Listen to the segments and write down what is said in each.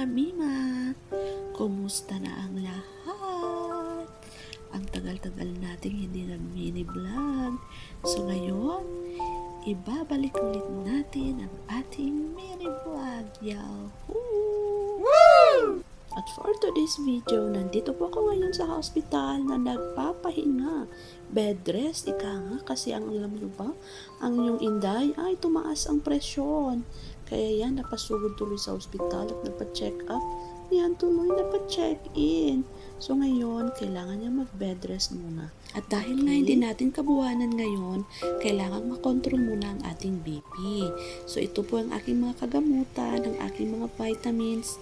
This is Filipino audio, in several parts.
mga Mima! Kumusta na ang lahat? Ang tagal-tagal nating hindi nag-mini vlog. So ngayon, ibabalik ulit natin ang ating mini vlog. Yahoo! Woo! At for today's video, nandito po ako ngayon sa hospital na nagpapahinga. Bed rest, ika nga, kasi ang alam nyo ba, ang inyong inday ay tumaas ang presyon. Kaya yan, napasugod tuloy sa hospital at nagpa-check up. Yan, tuloy nagpa-check in. So ngayon, kailangan niya mag-bed rest muna. At dahil nga hindi natin kabuwanan ngayon, kailangan makontrol muna ang ating BP. So ito po ang aking mga kagamutan, ang aking mga vitamins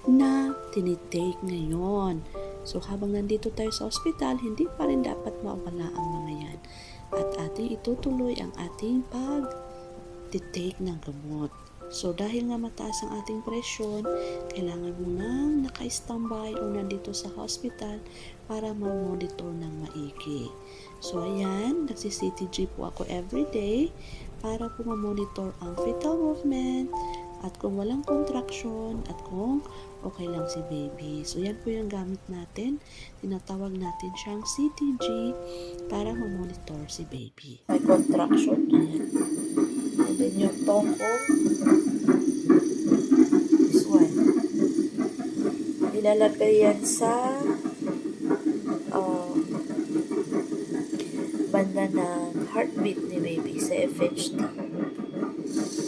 na tinitake ngayon. So habang nandito tayo sa hospital, hindi pa rin dapat mawala ang mga yan. At ating itutuloy ang ating pag-take ng gamot. So dahil nga mataas ang ating presyon, kailangan mo nang naka-standby o nandito sa hospital para ma-monitor ng maigi. So ayan, nagsi-CTG po ako everyday para po ma-monitor ang fetal movement at kung walang contraction at kung okay lang si baby. So yan po yung gamit natin. Tinatawag natin siyang CTG para ma-monitor si baby. May contraction. Ayan. And then yung toko. This one. Ilalagay yan sa banda ng heartbeat ni baby sa FHD.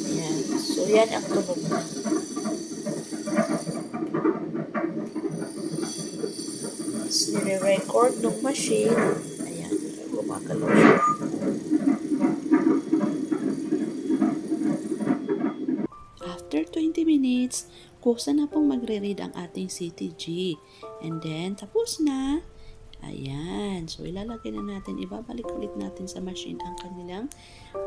Ayan. So yan ang tunog na. Nire-record ng machine. Ayan, gumagalaw siya. After 20 minutes, kusa na pong magre-read ang ating CTG. And then, tapos na. Ayan. So, ilalagay na natin, ibabalik ulit natin sa machine ang kanilang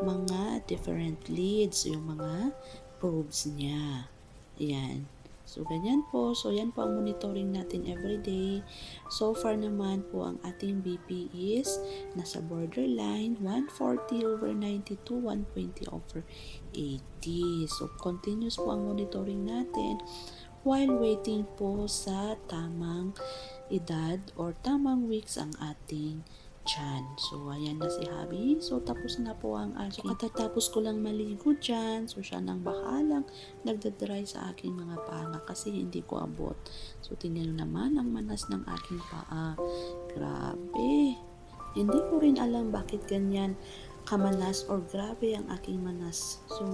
mga different leads, yung mga probes niya. Ayan. So, ganyan po. So, yan po ang monitoring natin everyday. So far naman po, ang ating BP is nasa borderline 140/92, 120/80. So, continuous po ang monitoring natin while waiting po sa tamang edad or tamang weeks ang ating tiyan. So, ayan na si Habi. So, tapos na po ang aking. So, katatapos ko lang maligo dyan. So, siya nang bahalang nagdadry sa aking mga paa kasi hindi ko abot. So, tingnan naman ang manas ng aking paa. Grabe. Hindi ko rin alam bakit ganyan kamanas or grabe ang aking manas. So,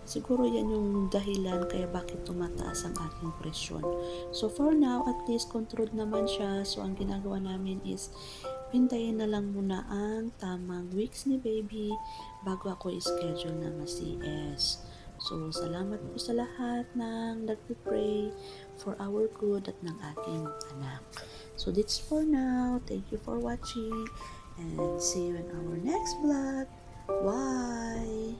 siguro yan yung dahilan kaya bakit tumataas ang aking presyon. So, for now, at least controlled naman siya. So, ang ginagawa namin is hintayin na lang muna ang tamang weeks ni baby bago ako i-schedule na ma-CS. So, salamat po sa lahat ng nagpipray for our good at ng aking anak. So, that's for now. Thank you for watching and see you in our next vlog. Bye!